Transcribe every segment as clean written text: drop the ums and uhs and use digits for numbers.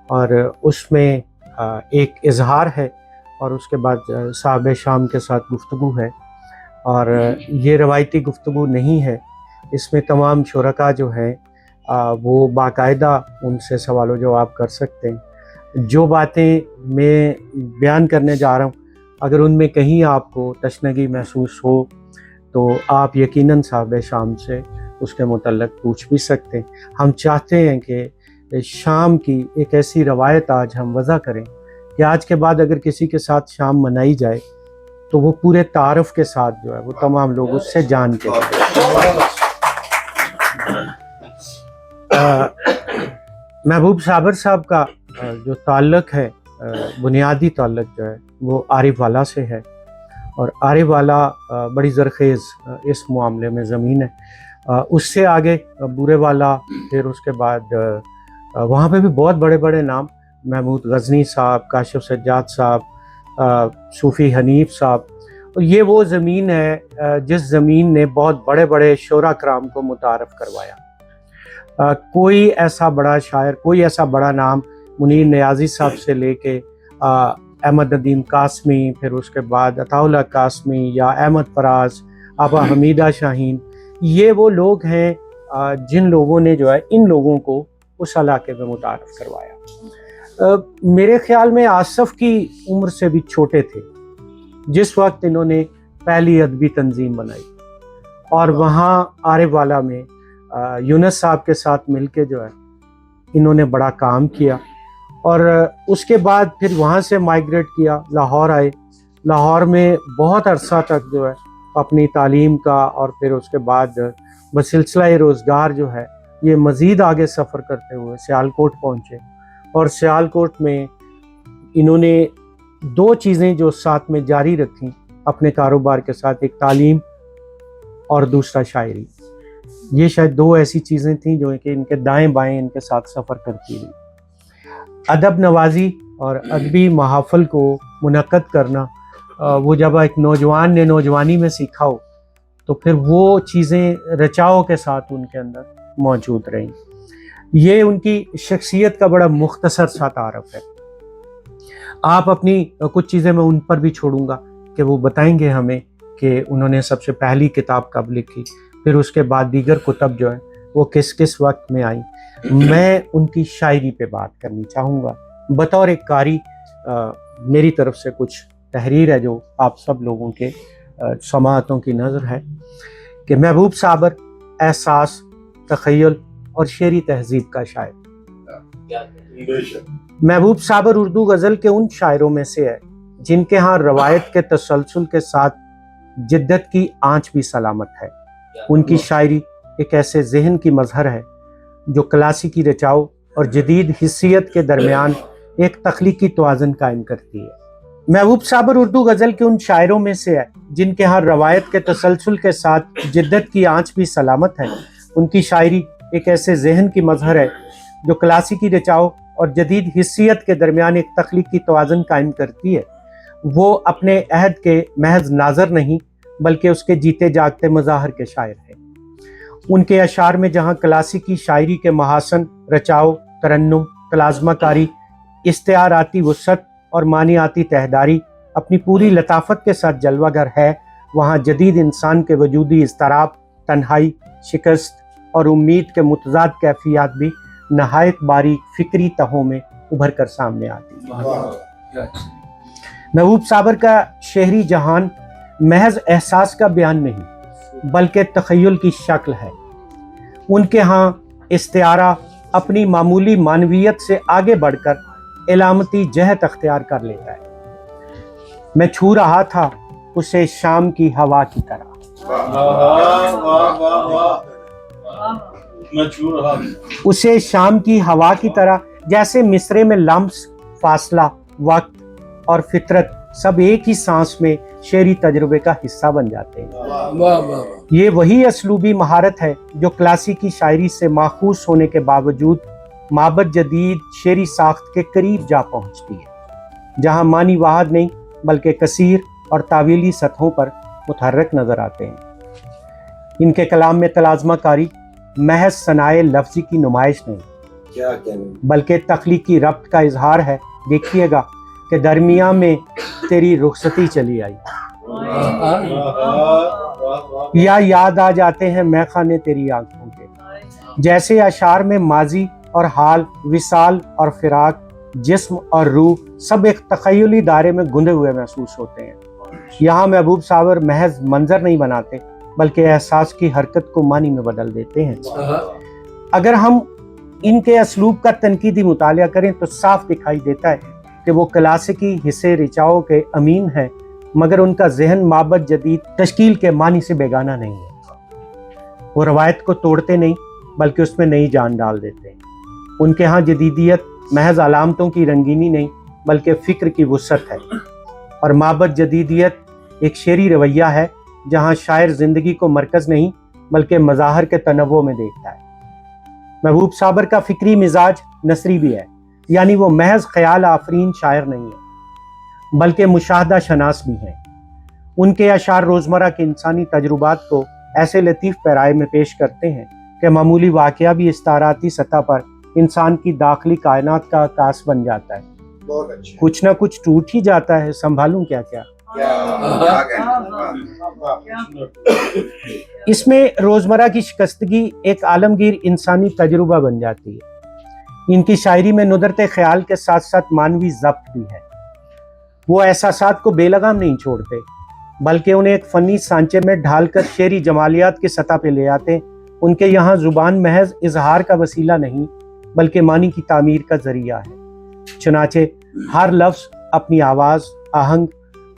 اور اس میں ایک اظہار ہے اور اس کے بعد صاحب شام کے ساتھ گفتگو ہے، اور یہ روایتی گفتگو نہیں ہے، اس میں تمام شرکاء جو ہیں وہ باقاعدہ ان سے سوال و جواب کر سکتے ہیں۔ جو باتیں میں بیان کرنے جا رہا ہوں اگر ان میں کہیں آپ کو تشنگی محسوس ہو تو آپ یقیناً صاحب شام سے اس کے متعلق پوچھ بھی سکتے ہیں۔ ہم چاہتے ہیں کہ شام کی ایک ایسی روایت آج ہم وضع کریں کہ آج کے بعد اگر کسی کے ساتھ شام منائی جائے تو وہ پورے تعارف کے ساتھ جو ہے وہ تمام لوگ اس سے جان کے محبوب صابر صاحب کا جو تعلق ہے، بنیادی تعلق جو ہے وہ عارف والا سے ہے، اور عارف والا بڑی زرخیز اس معاملے میں زمین ہے۔ اس سے آگے بورے والا، پھر اس کے بعد وہاں پہ بھی بہت بڑے بڑے نام، محمود غزنی صاحب، کاشف سجاد صاحب، صوفی حنیف صاحب، اور یہ وہ زمین ہے جس زمین نے بہت بڑے بڑے شعراء کرام کو متعارف کروایا۔ کوئی ایسا بڑا شاعر، کوئی ایسا بڑا نام منیر نیازی صاحب سے لے کے احمد ندیم قاسمی، پھر اس کے بعد عطا اللہ قاسمی یا احمد فراز، آبا حمیدہ شاہین، یہ وہ لوگ ہیں جن لوگوں نے جو ہے ان لوگوں کو اس علاقے میں متعارف کروایا۔ میرے خیال میں آصف کی عمر سے بھی چھوٹے تھے جس وقت انہوں نے پہلی ادبی تنظیم بنائی، اور وہاں عارف والا میں یونس صاحب کے ساتھ مل کے جو ہے انہوں نے بڑا کام کیا، اور اس کے بعد پھر وہاں سے مائیگریٹ کیا، لاہور آئے، لاہور میں بہت عرصہ تک جو ہے اپنی تعلیم کا، اور پھر اس کے بعد بسلسلہ روزگار جو ہے یہ مزید آگے سفر کرتے ہوئے سیالکوٹ پہنچے، اور سیالکوٹ میں انہوں نے دو چیزیں جو ساتھ میں جاری رکھیں اپنے کاروبار کے ساتھ، ایک تعلیم اور دوسرا شاعری۔ یہ شاید دو ایسی چیزیں تھیں جو کہ ان کے دائیں بائیں ان کے ساتھ سفر کرتی رہی۔ ادب نوازی اور ادبی محافل کو منعقد کرنا، وہ جب ایک نوجوان نے نوجوانی میں سیکھا ہو تو پھر وہ چیزیں رچاؤ کے ساتھ ان کے اندر موجود رہیں۔ یہ ان کی شخصیت کا بڑا مختصر سا تعارف ہے۔ آپ اپنی کچھ چیزیں میں ان پر بھی چھوڑوں گا کہ وہ بتائیں گے ہمیں کہ انہوں نے سب سے پہلی کتاب کب لکھی، پھر اس کے بعد دیگر کتب جو ہیں وہ کس کس وقت میں آئیں۔ میں ان کی شاعری پہ بات کرنی چاہوں گا۔ بطور ایک قاری میری طرف سے کچھ تحریر ہے جو آپ سب لوگوں کے سماعتوں کی نظر ہے کہ محبوب صابر احساس، تخیل اور شعری تہذیب کا شاعر۔ محبوب صابر اردو غزل کے ان شاعروں میں سے ہے جن کے ہاں روایت کے تسلسل کے ساتھ جدت کی آنچ بھی سلامت ہے۔ ان کی شاعری ایک ایسے ذہن کی مظہر ہے جو کلاسیکی رچاؤ اور جدید حسیت کے درمیان ایک تخلیقی توازن قائم کرتی ہے۔ محبوب صابر اردو غزل کے ان شاعروں میں سے ہے جن کے ہاں روایت کے تسلسل کے ساتھ جدت کی آنچ بھی سلامت ہے۔ ان کی شاعری ایک ایسے ذہن کی مظہر ہے جو کلاسیکی رچاؤ اور جدید حسیت کے درمیان ایک تخلیقی توازن قائم کرتی ہے۔ وہ اپنے عہد کے محض ناظر نہیں بلکہ اس کے جیتے جاگتے مظاہر کے شاعر ہیں۔ ان کے اشعار میں جہاں کلاسیکی شاعری کے محاسن، رچاؤ، ترنم، تلازمہ کاری، استعاراتی وسعت اور معنیاتی تہداری اپنی پوری لطافت کے ساتھ جلوہ گر ہے، وہاں جدید انسان کے وجودی اضطراب، تنہائی، شکست اور امید کے متضاد کیفیات بھی نہایت باریک فکری تہوں میں ابھر کر سامنے آتی ہیں۔ محبوب صابر کا شہری جہان محض احساس کا بیان نہیں بلکہ تخیل کی شکل ہے۔ ان کے ہاں استعارہ اپنی معمولی معنویت سے آگے بڑھ کر علامتی جہت اختیار کر لیتا ہے۔ میں چھو رہا تھا اسے شام کی ہوا کی طرح، اسے شام کی ہوا کی طرح، جیسے مصرے میں لمس، فاصلہ، وقت اور فطرت سب ایک ہی سانس میں شعری تجربے کا حصہ بن جاتے ہیں۔ یہ وہی اسلوبی مہارت ہے جو کلاسیکی شاعری سے ماخوذ ہونے کے باوجود مابعد جدید شعری ساخت کے قریب جا پہنچتی ہے، جہاں معنی واحد نہیں بلکہ کثیر اور طویلی سطحوں پر متحرک نظر آتے ہیں۔ ان کے کلام میں تلازمہ کاری محض صنائع لفظی کی نمائش نہیں बल्कि तख्लीकी रब्त का इजहार है। देखिएगा कि दरमिया में तेरी रुखसती चली आई, या याद आ जाते हैं मैखाने तेरी आंखों के। जैसे अशार में माजी और हाल, विसाल और फिराक, जिस्म और रूह सब एक तख़य्युली दायरे में गुंदे हुए महसूस होते हैं। यहाँ महबूब साबर महज मंजर नहीं बनाते बल्कि एहसास की हरकत को मानी में बदल देते हैं। अगर हम इनके असलूब का तनकीदी मुतालिया करें तो साफ दिखाई देता है कि वो क्लासिकी हिस्से रिचाओं के अमीन हैं, मगर उनका जहन माबद जदीद तश्कील के मानी से बेगाना नहीं है। वो रवायत को तोड़ते नहीं बल्कि उसमें नई जान डाल देते हैं। उनके यहाँ जदीदियत महज अलामतों की रंगीनी नहीं बल्कि फ़िक्र की वुसअत है, और माबद जदीदियत एक शेरी रवैया है जहाँ शायर ज़िंदगी को मरकज़ नहीं बल्कि मज़ाहर के तनव्वुर में देखता है। महबूब साबर का फ़िक्री मिजाज नसरी भी है, यानी वो महज ख्याल आफरीन शायर नहीं है बल्कि मुशाहदा शनास भी हैं। उनके अशार रोज़मर्रा के इंसानी तजुर्बात को ऐसे लतीफ़ पैराए में पेश करते हैं कि मामूली वाक़या भी इस्ताराती सतह पर इंसान की दाखिली कायनात का आकाश बन जाता है। कुछ ना कुछ टूट ही जाता है, संभालूं क्या क्या। इसमें रोज़मर्रा की शिकस्तगी एक आलमगीर इंसानी तजुर्बा बन जाती है। इनकी शायरी में नुदरत ख्याल के साथ साथ मानवी ज़ब्त भी है। वो एहसासात को बेलगाम नहीं छोड़ते बल्कि उन्हें एक फ़नी सांचे में ढालकर शेरी जमालियात की सतह पे ले आते। उनके यहाँ ज़ुबान महज इजहार का वसीला नहीं बल्कि मानी की तामीर का ज़रिया है। चुनाचे हर लफ्ज़ अपनी आवाज़, आहंग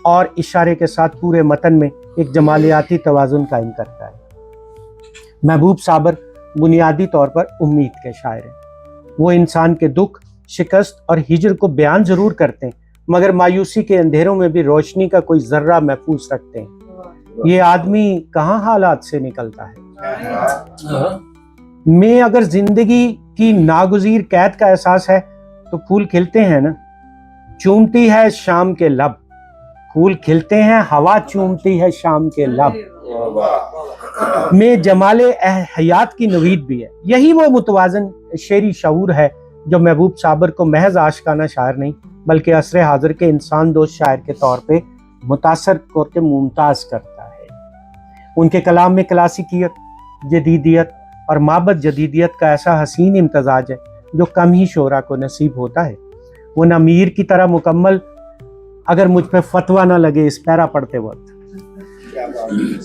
और इशारे के साथ पूरे मतन में एक जमालियाती तवाज़ुन कायम करता है। महबूब साबर बुनियादी तौर पर उम्मीद के शायर हैं। वो इंसान के दुख, शिकस्त और हिजर को बयान ज़रूर करते हैं, मगर मायूसी के अंधेरों में भी रोशनी का कोई ज़र्रा महफूज रखते हैं। ये आदमी कहाँ हालात से निकलता है। में अगर जिंदगी की नागुज़ीर कैद का एहसास है तो फूल खिलते हैं ना, चूमती है शाम के लब। फूल खिलते हैं, हवा चूमती है शाम के लब। में जमाले हयात की नवीद भी है। यही वो मुतवाज़न शेरी शऊर है जो महबूब साबर को महज आशिकाना शायर नहीं बल्कि असर हाज़िर के इंसान दोस्त शायर के तौर पे मुतासर करके मुमताज़ करता है। उनके कलाम में क्लासिकियत, जदीदियत और माबद जदीदियत का ऐसा हसीन इम्तजाज है जो कम ही शोरा को नसीब होता है। वो ना मीर की तरह मुकम्मल, अगर मुझ पे फतवा ना लगे इस पैरा पढ़ते वक्त।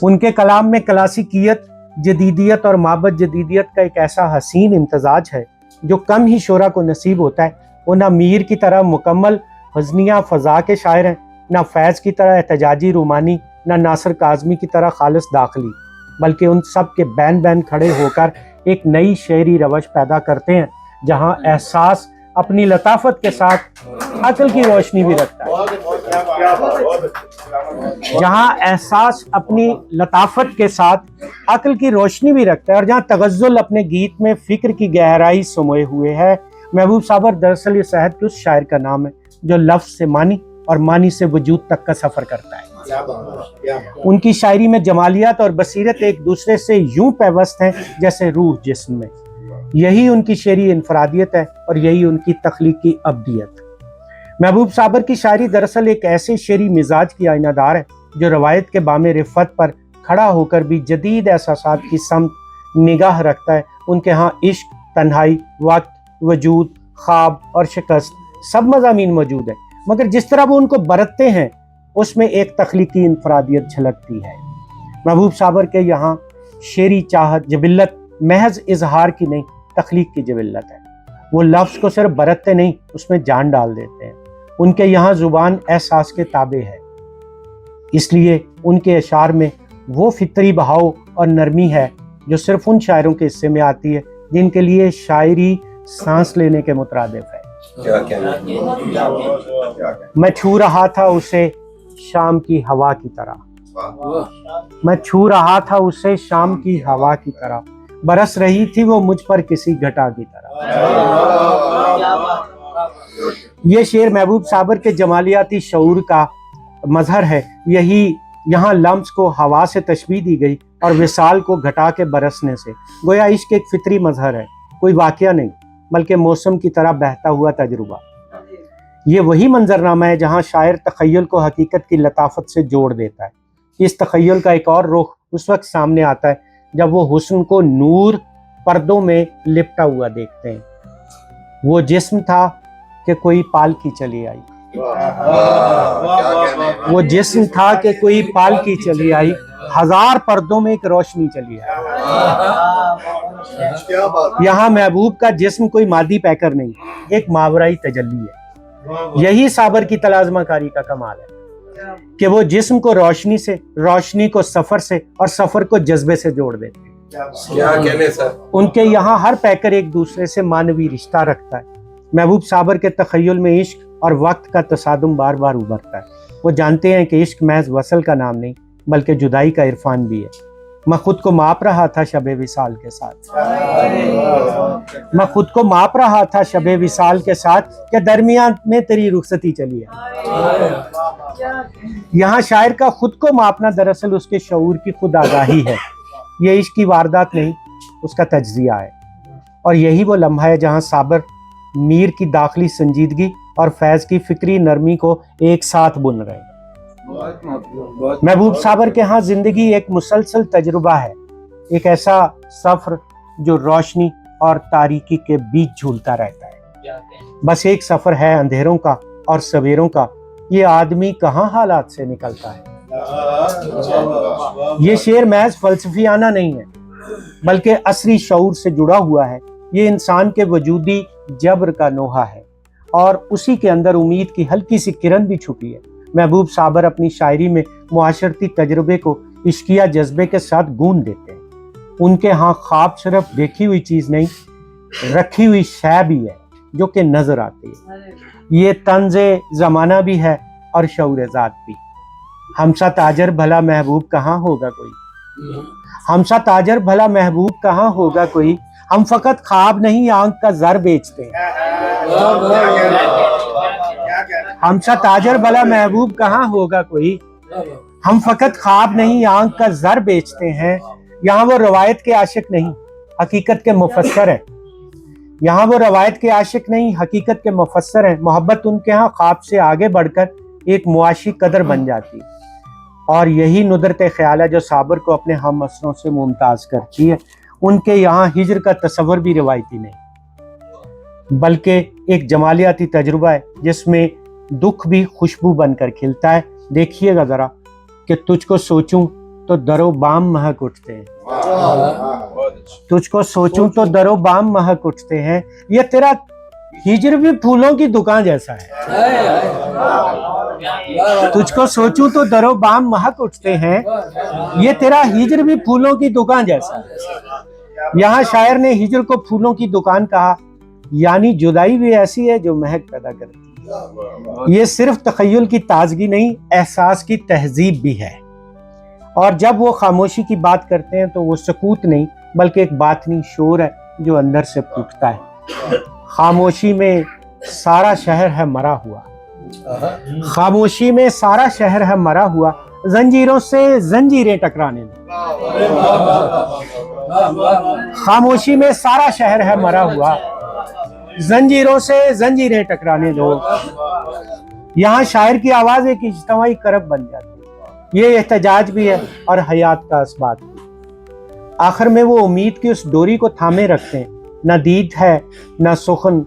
उनके कलाम में क्लासिकियत, जदीदियत और माबद जदीदियत का एक ऐसा हसीन इम्तजाज है जो कम ही शोरा को नसीब होता है। वो ना मीर की तरह मुकम्मल हज़निया फ़ज़ा के शायर हैं, ना फैज़ की तरह एहतजाजी रूमानी, ना नासिर काज़मी की तरह खालिस दाखिली, बल्कि उन सब के बैन बैन खड़े होकर एक नई शेरी रवश पैदा करते हैं जहाँ एहसास अपनी लताफत के साथ अक्ल की रोशनी भी रखता है। जहाँ एहसास अपनी लताफत के साथ अक्ल की रोशनी भी रखता है और जहाँ तगज़्ज़ुल अपने गीत में फ़िक्र की गहराई समोए हुए है। महबूब साबर दरअसल ये शहद के उस शायर का नाम है जो लफ्ज़ से मानी और मानी से वजूद तक का सफ़र करता है। उनकी शायरी में जमालियात और बसीरत एक दूसरे से यूं पैवस्त हैं जैसे रूह जिस्म में। यही उनकी शेरी इनफरादियत है और यही उनकी तख्लीकी अब्दियत। महबूब साबर की शायरी दरअसल एक ऐसे शेरी मिजाज की आईनादार है जो रवायत के बामे रिफ़त पर खड़ा होकर भी जदीद एहसासात की समत निगाह रखता है। उनके यहाँ इश्क, तन्हाई, वक्त, वजूद, ख्वाब और शिकस्त सब मज़ामीन मौजूद है, मगर जिस तरह वो उनको बरतते हैं उसमें एक तख्लीकी इनफरादियत झलकती है। महबूब साबर के यहाँ शेरी चाहत, जबिल्लत महज इजहार की नहीं तख्लीक की जबिल्लत है। वो लफ्ज़ को सिर्फ बरतते नहीं, उसमें जान डाल देते हैं। उनके यहाँ ज़ुबान एहसास के ताबे है, इसलिए उनके अशार में वो फितरी बहाव और नरमी है जो सिर्फ उन शायरों के हिस्से में आती है जिनके लिए शायरी सांस लेने के मुतरादिफ है। मैं छू रहा था उसे शाम की हवा की तरह। मैं छू रहा था उसे शाम की हवा की तरह, बरस रही थी वो मुझ पर किसी घटा की तरह। ये शेर महबूब साबर के जमालियाती शऊर का मजहर है। यही यहाँ लम्स को हवा से तशबीह दी गई और विसाल को घटा के बरसने से। गोया इश्क एक फितरी मजहर है, कोई वाकया नहीं। बल्कि मौसम की तरह बहता हुआ तजुर्बा। ये वही मंजरनामा है जहाँ शायर तख़य्युल को हकीकत की लताफत से जोड़ देता है। इस तख़य्युल का एक और रुख उस वक्त सामने आता है जब वो हुस्न को नूर पर्दों में लिपटा हुआ देखते हैं। वो जिस्म था कि कोई पालकी चली आई, वो जिस्म था कि कोई पालकी चली आई, हजार पर्दों में एक रोशनी चली आई। यहाँ महबूब का जिस्म कोई मादी पैकर नहीं, एक मावराई तजल्ली है। यही साबर की तलाज़माकारी का कमाल है कि वो जिस्म को रोशनी से, रोशनी को सफर से और सफर को जज्बे से जोड़ देते हैं। क्या कहने सर। उनके यहाँ हर पैकर एक दूसरे से मानवी रिश्ता रखता है। महबूब साबर के तख़य्युल में इश्क और वक्त का तसादुम बार बार उभरता है। वो जानते हैं कि इश्क महज वसल का नाम नहीं बल्कि जुदाई का इरफान भी है। मैं खुद को माप रहा था शबे विसाल के साथ, मैं खुद को माप रहा था शबे विसाल के साथ कि दरमियान में तेरी रुखसती चली है। यहाँ शायर का खुद को मापना दरअसल उसके शऊर की खुद आगाही है। ये इश्क की वारदात नहीं, उसका तज्जिया है। और यही वो लम्हा है जहाँ साबर मीर की दाखिली संजीदगी और फैज़ की फिक्री नरमी को एक साथ बुन रहे हैं। महबूब साबर के यहाँ जिंदगी एक मुसलसल तजुर्बा है, एक ऐसा सफर जो रोशनी और तारीकी के बीच झूलता रहता है। बस एक सफर है अंधेरों का और सवेरों का, ये आदमी कहाँ हालात से निकलता है। ये शेर महज फलसफियाना नहीं है बल्कि असरी शऊर से जुड़ा हुआ है। ये इंसान के वजूदी जबर का नोहा है और उसी के अंदर उम्मीद की हल्की सी किरण भी छुपी है। महबूब साबर अपनी शायरी में मुआशरती तजुर्बे को इश्किया जज्बे के साथ गूंद देते हैं। उनके यहाँ ख्वाब सिर्फ देखी हुई चीज़ नहीं, रखी हुई शय भी है जो कि नजर आती है। ये तंज़े ज़माना भी है और शऊर ज़ात भी। हमसा ताजर भला महबूब कहाँ होगा कोई, हमसा ताजर भला महबूब कहाँ होगा कोई, हम फकत ख्वाब नहीं आंख का ज़र बेचते हैं। हमसा ताजर भला महबूब कहाँ होगा कोई, हम फकत ख्वाब नहीं आंख का ज़र बेचते हैं। यहाँ वो रवायत के आशिक नहीं हकीकत के मुफस्सर है, यहाँ वो रवायत के आशिक नहीं हकीकत के मुफस्सर हैं। मोहब्बत उनके यहाँ ख्वाब से आगे बढ़कर एक मुआशी कदर बन जाती है और यही नुदरत ख्याल है जो साबर को अपने हम असरों से मुमताज़ करती है। उनके यहाँ हिजर का तस्वर भी रिवायती नहीं बल्कि एक जमालियाती तजुर्बा है जिसमें दुख भी खुशबू बनकर खिलता है। देखिएगा ज़रा कि तुझको सोचूं तो दरो बाम महक उठते हैं, तुझको सोचूं तो दरो बाम महक उठते हैं। ये तेरा हिजर भी फूलों की दुकान जैसा है। तुझको सोचूं तो दरो बाम महक उठते हैं, ये तेरा हिजर भी फूलों की दुकान जैसा है। यहाँ शायर ने हिजर को फूलों की दुकान कहा, यानी जुदाई भी ऐसी है जो महक पैदा करती है। ये सिर्फ तख़य्युल की ताजगी नहीं, एहसास की तहजीब भी है। और जब वो खामोशी की बात करते हैं तो वो सकूत नहीं बल्कि एक बातनी शोर है जो अंदर से फूटता है। खामोशी में सारा शहर है मरा हुआ, खामोशी में सारा शहर है मरा हुआ, जंजीरों से जंजीरें टकराने दो। खामोशी में सारा शहर है मरा हुआ, जंजीरों से जंजीरें टकराने दो। यहाँ शायर की आवाज एक इज्तिमाई करब बन जाती है। ये एहतजाज भी है और हयात का असबात भी। आखिर में वो उम्मीद की उस डोरी को थामे रखते हैं। न दीद है न सुखन,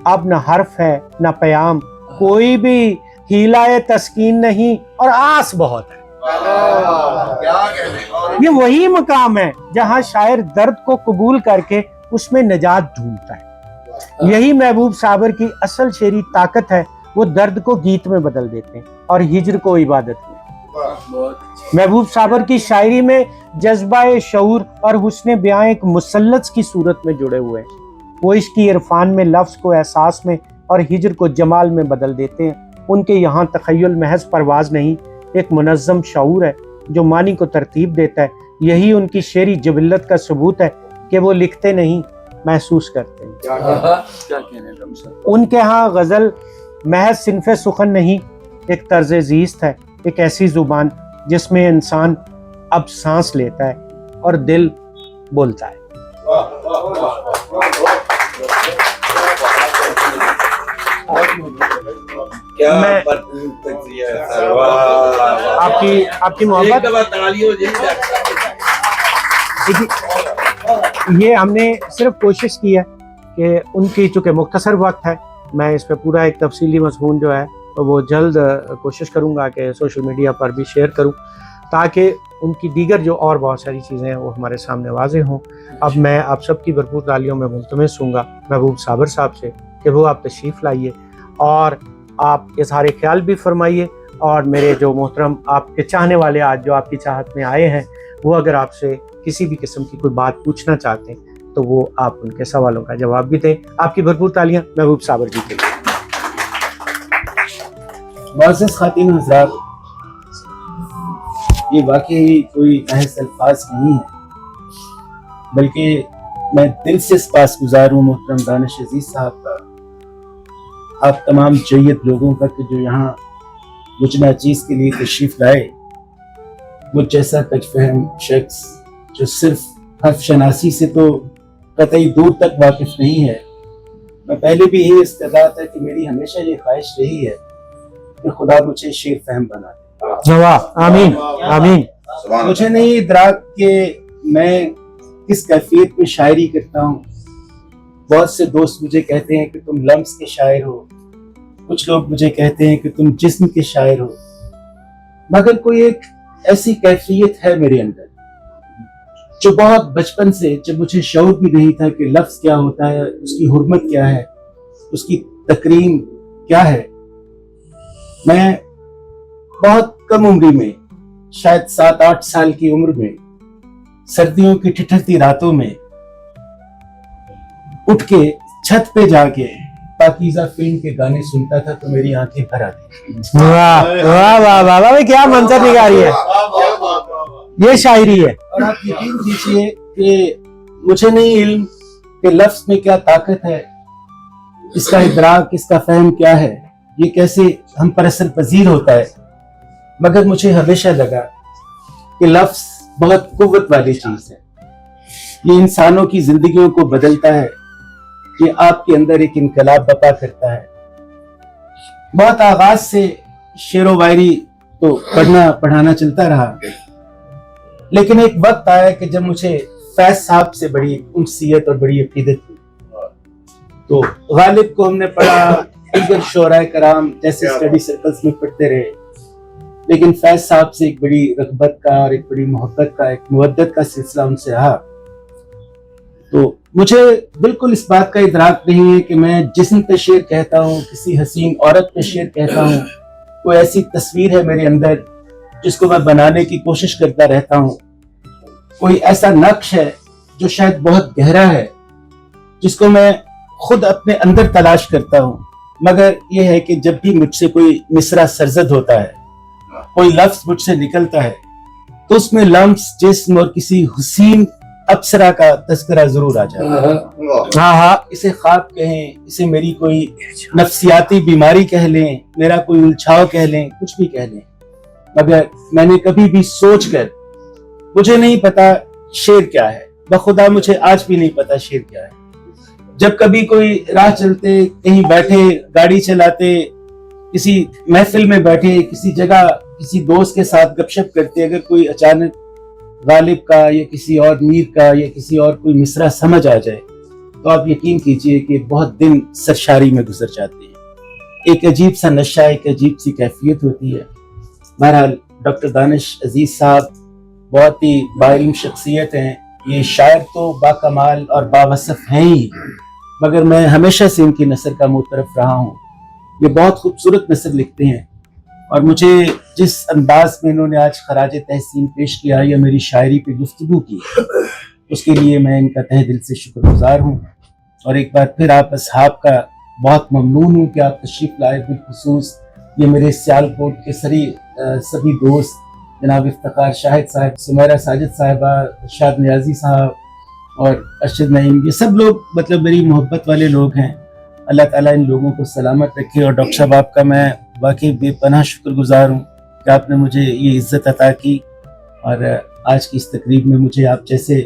अब न हर्फ है न प्याम, कोई भी हीलाए तस्कीन नहीं और आस बहुत है। ये वही मकाम है जहाँ शायर दर्द को कबूल करके उसमें नजात ढूंढता है। यही महबूब साबर की असल शेरी ताकत है, वो दर्द को गीत में बदल देते हैं और हिजर को इबादत में। महबूब साबर की शायरी में जज्बा शऊर और हुस्न बयां एक मुसल्लत की सूरत में जुड़े हुए हैं। वो इसकी इरफान में लफ्ज़ को एहसास में और हिजर को जमाल में बदल देते हैं। उनके यहाँ तख़य्युल महज परवाज नहीं, एक मुनज़्ज़म शऊर है जो मानी को तरतीब देता है। यही उनकी शेरी जबिल्लत का सबूत है कि वो लिखते नहीं, महसूस करते हैं। उनके यहाँ गज़ल महज सिन्फ़े सुखन नहीं, एक तर्ज़ ज़ीस्त है, एक ऐसी ज़ुबान जिसमें इंसान अब सांस लेता है और दिल बोलता है। آپ کی محبت یہ ہم نے صرف کوشش کی ہے کہ ان کی چونکہ مختصر وقت ہے، میں اس پہ پورا ایک تفصیلی مضمون جو ہے وہ جلد کوشش کروں گا کہ سوشل میڈیا پر بھی شیئر کروں، تاکہ ان کی دیگر جو اور بہت ساری چیزیں ہیں وہ ہمارے سامنے واضح ہوں۔ اب میں آپ سب کی بھرپور تالیوں میں ملتمس ہوں گا محبوب صابر صاحب سے کہ وہ آپ تشریف لائیے اور آپ اظہار خیال بھی فرمائیے، اور میرے جو محترم آپ کے چاہنے والے آج جو آپ کی چاہت میں آئے ہیں، وہ اگر آپ سے کسی بھی قسم کی کوئی بات پوچھنا چاہتے ہیں تو وہ آپ ان کے سوالوں کا جواب بھی دیں۔ آپ کی بھرپور تالیاں محبوب صابر جی کے لیے۔ معزز خواتین و حضرات، یہ واقعی کوئی محض الفاظ نہیں ہے، بلکہ میں دل سے سپاسگزار ہوں محترم دانش عزیز صاحب کا، آپ تمام جید لوگوں کا کہ جو یہاں مجھ ناچیز کے لیے تشریف لائے۔ مجھ جیسا کج فہم شخص جو صرف حرف شناسی سے تو قطعی دور تک واقف نہیں ہے، میں پہلے بھی یہی استعداد ہے کہ میری ہمیشہ یہ خواہش رہی ہے کہ خدا مجھے شیر فہم بنا دے۔ جواب آمین آمین۔ مجھے نہیں ادراک کہ میں کس کیفیت میں شاعری کرتا ہوں۔ بہت سے دوست مجھے کہتے ہیں کہ تم لمس کے شاعر ہو، کچھ لوگ مجھے کہتے ہیں کہ تم جسم کے شاعر ہو، مگر کوئی ایک ایسی کیفیت ہے میرے اندر جو بہت بچپن سے، جب مجھے شعور بھی نہیں تھا کہ لفظ کیا ہوتا ہے، اس کی حرمت کیا ہے، اس کی تکریم کیا ہے، میں بہت کم عمری میں، شاید 7-8 سال کی عمر میں، سردیوں کی ٹھٹھرتی راتوں میں اٹھ کے چھت پہ جا کے پاکیزہ فلم کے گانے سنتا تھا تو میری آنکھیں بھر آتی۔ واہ واہ واہ واہ واہ، کیا منظر نگاری ہے، یہ شاعری ہے۔ اور آپ یقین کیجئے کہ مجھے نہیں علم کہ لفظ میں کیا طاقت ہے، اس کا ادراک، اس کا فہم کیا ہے، یہ کیسے ہم پر اثر پذیر ہوتا ہے، مگر مجھے ہمیشہ لگا کہ لفظ بہت قوت والی چیز ہے، یہ انسانوں کی زندگیوں کو بدلتا ہے، یہ آپ کے اندر ایک انقلاب برپا کرتا ہے۔ بہت آغاز سے شعر و شاعری تو پڑھانا چلتا رہا، لیکن ایک وقت آیا کہ جب مجھے فیض صاحب سے بڑی انسیت اور بڑی عقیدت ہوئی، تو غالب کو ہم نے پڑھا، دیگر شعراء کرام جیسے اسٹڈی سرکلز میں پڑھتے رہے، لیکن فیض صاحب سے ایک بڑی رغبت کا اور ایک بڑی محبت کا، ایک مودت کا سلسلہ ان سے رہا۔ تو مجھے بالکل اس بات کا ادراک نہیں ہے کہ میں جسم پہ شعر کہتا ہوں، کسی حسین عورت پہ شعر کہتا ہوں، کوئی ایسی تصویر ہے میرے اندر جس کو میں بنانے کی کوشش کرتا رہتا ہوں، کوئی ایسا نقش ہے جو شاید بہت گہرا ہے، جس کو میں خود اپنے اندر تلاش کرتا ہوں، مگر یہ ہے کہ جب بھی مجھ سے کوئی مصرع سرزد ہوتا ہے، کوئی لفظ مجھ سے نکلتا ہے، تو اس میں لمس، جسم اور کسی حسین اپسرا کا تذکرہ ضرور آ جاتا ہے۔ ہاں، اسے خواب کہیں، اسے میری کوئی نفسیاتی بیماری کہہ لیں، میرا کوئی الجھاؤ کہہ لیں، کچھ بھی کہہ لیں، مگر میں نے کبھی بھی سوچ کر، مجھے نہیں پتا شعر کیا ہے، بخدا مجھے آج بھی نہیں پتا شعر کیا ہے۔ جب کبھی کوئی راہ چلتے، کہیں بیٹھے، گاڑی چلاتے، کسی محفل میں بیٹھے، کسی جگہ کسی دوست کے ساتھ گپ شپ کرتے، اگر کوئی اچانک غالب کا یا کسی اور میر کا یا کسی اور کوئی مصرع سمجھ آ جائے تو آپ یقین کیجئے کہ بہت دن سرشاری میں گزر جاتے ہیں، ایک عجیب سا نشہ، ایک عجیب سی کیفیت ہوتی ہے۔ بہرحال ڈاکٹر دانش عزیز صاحب بہت ہی باعلم شخصیت ہیں، یہ شاعر تو باکمال اور باوصف ہیں ہی، مگر میں ہمیشہ سے ان کی نثر کا معترف رہا ہوں۔ یہ بہت خوبصورت نثر لکھتے ہیں، اور مجھے جس انداز میں انہوں نے آج خراج تحسین پیش کیا یا میری شاعری پہ گفتگو کی، اس کے لیے میں ان کا تہ دل سے شکر گزار ہوں، اور ایک بار پھر آپ اصحاب کا بہت ممنون ہوں کہ آپ تشریف لائے، بالخصوص یہ میرے سیالکوٹ کے سبھی دوست، جناب افتخار شاہد صاحب، سمیرہ ساجد صاحبہ، ارشاد نیازی صاحب اور ارشد نعیم، یہ سب لوگ مطلب میری محبت والے لوگ ہیں۔ اللہ تعالیٰ ان لوگوں کو سلامت رکھے، اور ڈاکٹر صاحب آپ کا میں واقعی بے پناہ شکر گزار ہوں کہ آپ نے مجھے یہ عزت عطا کی، اور آج کی اس تقریب میں مجھے آپ جیسے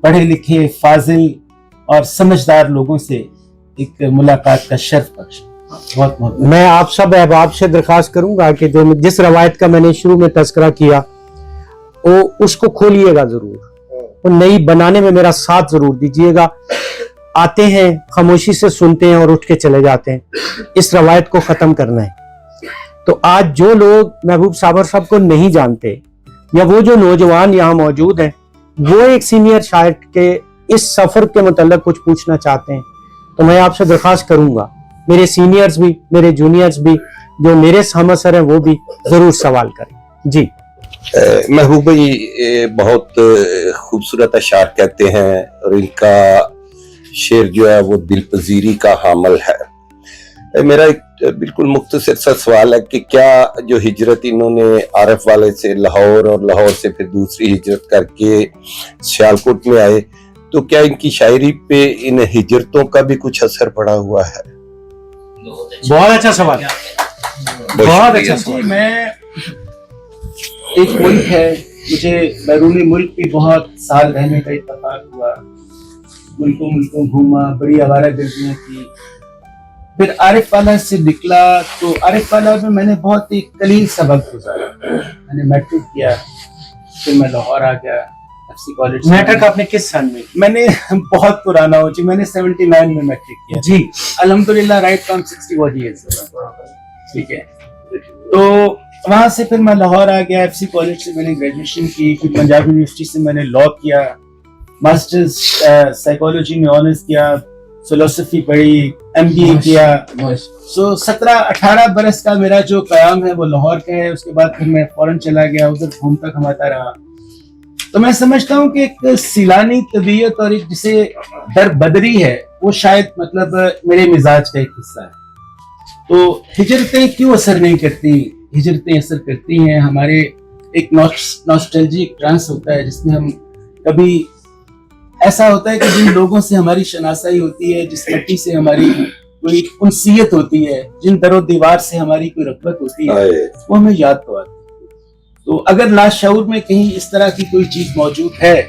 پڑھے لکھے، فاضل اور سمجھدار لوگوں سے एक मुलाकात का शर्फ बख्शा। बहुत मोहब्बत। मैं आप सब अहबाब से दरख्वास्त करूंगा कि जो जिस रवायत का मैंने शुरू में तज़किरा किया वो उसको खोलिएगा जरूर, और नई बनाने में मेरा साथ जरूर दीजिएगा। आते हैं, खामोशी से सुनते हैं और उठ के चले जाते हैं। इस रवायत को खत्म करना है। तो आज जो लोग महबूब साबर साहब को नहीं जानते, या वो जो नौजवान यहाँ मौजूद हैं, वो एक सीनियर शायर के इस सफर के मुतल्लिक कुछ पूछना चाहते हैं, तो मैं आपसे दरख्वास्त करूंगा, मेरे सीनियर्स भी, मेरे जूनियर्स भी, जो मेरे हमअसर हैं, वो भी जरूर सवाल करें। जी महबूब भाई बहुत खूबसूरत अशार कहते हैं, और इनका शेर जो है वो दिलपजीरी का हामल है। मेरा एक बिल्कुल मुख्तसर सा सवाल है कि क्या जो हिजरत इन्होंने आरफ वाले से लाहौर, और लाहौर से फिर दूसरी हिजरत करके सियालकोट में आए, तो क्या इनकी शायरी पे इन हिजरतों का भी कुछ असर पड़ा हुआ है? बहुत अच्छा सवाल, बहुत अच्छा जी, सवाल। मैं एक मुल्क है, मुझे बैरूनी मुल्क भी बहुत साल रहने का इत्तेफाक हुआ, मुल्कों घूमा, बड़ी आवारागर्दियां की। फिर आरिफ वाला से निकला तो आरिफ वाला में मैंने बहुत ही कलील सबक गुजारा। मैंने मैट्रिक किया, फिर मैं लाहौर आ गया, एफसी कॉलेज। मैट्रिक आपने किस सन में? मैंने बहुत पुराना हो जी, मैंने 79 में मैट्रिक किया जी अल्हम्दुलिल्लाह, राइट फ्रॉम 61 ईयर्स। ठीक है, तो वहां से फिर मैं लाहौर आ गया, एफसी कॉलेज से मैंने ग्रेजुएशन की, फिर पंजाब यूनिवर्सिटी से मैंने लॉ किया, मास्टर्स साइकोलॉजी में ऑनर्स किया, फिलोसफी पढ़ी, एमबीए किया। सो 17-18 बरस का मेरा जो क़याम है वो लाहौर का है। उसके बाद फिर मैं फौरन चला गया, उधर घूमता घमाता रहा। तो मैं समझता हूँ कि एक सिलानी तबीयत और एक जिसे दर बदरी है, वो शायद मतलब मेरे मिजाज का एक हिस्सा है। तो हिजरतें क्यों असर नहीं करती? हिजरतें असर करती हैं। हमारे एक नॉस्टैल्जिक ट्रांस होता है, जिसमें हम कभी ऐसा होता है कि जिन लोगों से हमारी शनासाई होती है, जिस मिट्टी से हमारी कोई उनसीयत होती है, जिन दरो दीवार से हमारी कोई रग़बत होती है, वो हमें याद तो आती है। तो अगर लाशऊर में कहीं इस तरह की कोई चीज मौजूद है,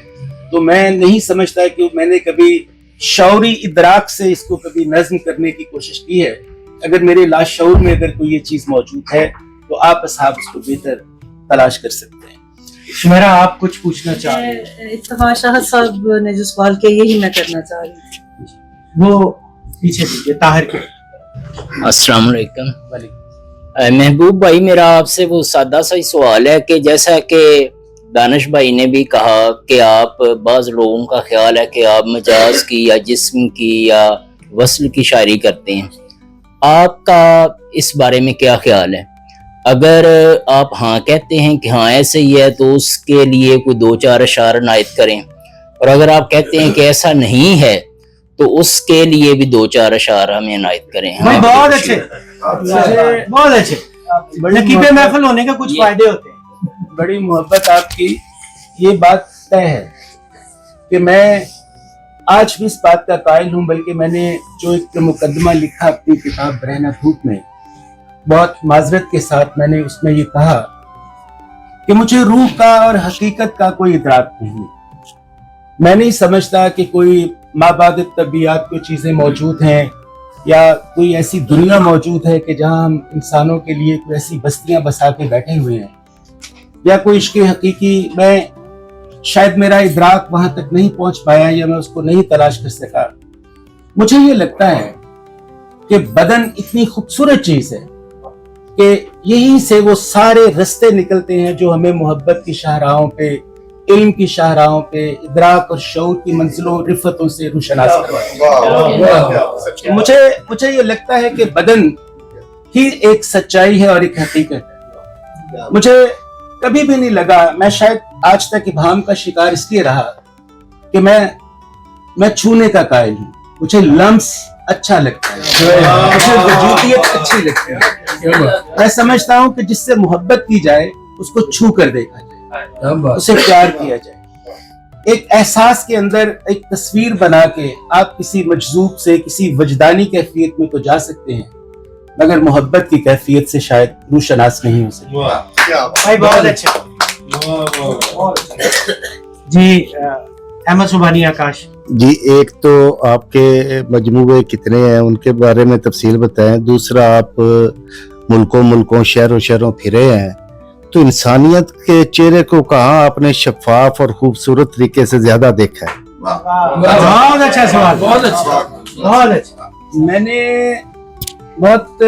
तो मैं नहीं समझता कि मैंने कभी शौरी इदराक से इसको कभी नज्म करने की कोशिश की है। अगर मेरे लाशऊर में अगर कोई ये चीज मौजूद है, तो आप असहाब उसको बेहतर तलाश कर सकते हैं। शुमेरा, आप कुछ पूछना चाह रहे हैं? इत्तफाक शाह साहब ने जो सवाल किया, यही मैं करना चाह रही थी। वो पीछे दीजिए, ताहिर के। अस्सलाम वालेकुम। महबूब भाई, मेरा आपसे वो सादा सा ही सवाल है कि जैसा कि दानिश भाई ने भी कहा कि आप बाज़ लोगों का ख्याल है कि आप मजाज की या जिस्म की या वस्ल की शायरी करते हैं, आपका इस बारे में क्या ख्याल है? अगर आप हाँ कहते हैं कि हाँ ऐसे ही है, तो उसके लिए कोई 2-4 अशार नायत करें, और अगर आप कहते हैं कि ऐसा नहीं है, तो उसके लिए भी 2-4 अशार हमें नायत करें। हाँ, बहुत अच्छे, बहुत अच्छे। नकीबे महफिल होने का कुछ फायदे होते हैं। बड़ी मोहब्बत आपकी। ये बात तय है कि मैं आज भी इस बात का कायल हूँ, बल्कि मैंने जो एक मुकदमा लिखा अपनी किताब रहना धूप में, बहुत माजरत के साथ मैंने उसमें ये कहा कि मुझे रूह का और हकीकत का कोई इदराक नहीं। मैं नहीं समझता कि कोई माबाद तबीयत को चीजें मौजूद हैं, या कोई ऐसी दुनिया मौजूद है कि जहां हम इंसानों के लिए कोई ऐसी बस्तियां बसा के बैठे हुए हैं, या कोई इश्क़ हकीकी। मैं शायद मेरा इदराक वहां तक नहीं पहुंच पाया, या मैं उसको नहीं तलाश कर सका। मुझे ये लगता है कि बदन इतनी खूबसूरत चीज है कि यहीं से वो सारे रास्ते निकलते हैं जो हमें मोहब्बत की शाहराहों पे, इल्म की शाहराहों पे, इदराक और शऊर की मंजिलों रिफतों से रुशनास करवाते। मुझे ये लगता है कि बदन ही एक सच्चाई है और एक हकीकत है। मुझे कभी भी नहीं लगा, मैं शायद आज तक इब्हाम का शिकार इसलिए रहा कि मैं छूने का कायल हूँ। मुझे लम्स अच्छा लगता है, मुझे वजूदियत अच्छी लगती है। मैं समझता हूँ कि जिससे मोहब्बत की जाए उसको छू कर देखा जाए, उसे प्यार किया जाए। एक एहसास के अंदर एक तस्वीर बना के आप किसी मजजूब से किसी वजदानी कैफियत में तो जा सकते हैं, मगर मोहब्बत की कैफियत से शायद रूशनास नहीं हो सकती। भाई बहुत अच्छा जी। अहमद सुबानी आकाश। جی ایک تو آپ کے مجموعے کتنے ہیں ان کے بارے میں تفصیل بتائیں. دوسرا آپ ملکوں شہروں پھرے ہیں تو انسانیت کے چہرے کو کہاں آپ نے شفاف اور خوبصورت طریقے سے زیادہ دیکھا ہے؟ بہت اچھا سوال, بہت اچھا. میں نے بہت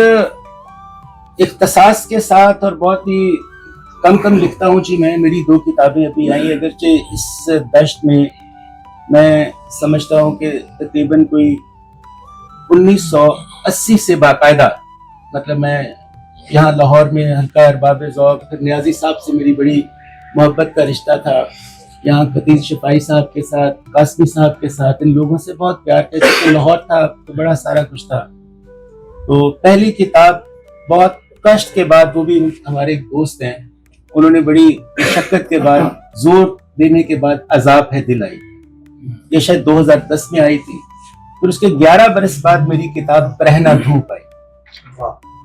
اختصاص کے ساتھ اور بہت ہی کم لکھتا ہوں جی. میں میری 2 کتابیں ابھی آئی, اگرچہ اس دشت میں سمجھتا ہوں کہ تقریباً کوئی 1980 سے باقاعدہ, مطلب میں یہاں لاہور میں حلقہ ارباب ذوق, پھر نیازی صاحب سے میری بڑی محبت کا رشتہ تھا, یہاں قطیز شفائی صاحب کے ساتھ, قاسمی صاحب کے ساتھ, ان لوگوں سے بہت پیار تھا. کیونکہ لاہور تھا تو بڑا سارا کچھ تھا. تو پہلی کتاب بہت کشٹ کے بعد, وہ بھی ہمارے ایک دوست ہیں, انہوں نے بڑی مشقت کے بعد, زور دینے کے بعد عذاب ہے دل آئی. یہ شاید 2010 میں آئی تھی. پھر اس کے 11 برس بعد میری کتاب پرہنا دھوپ آئی.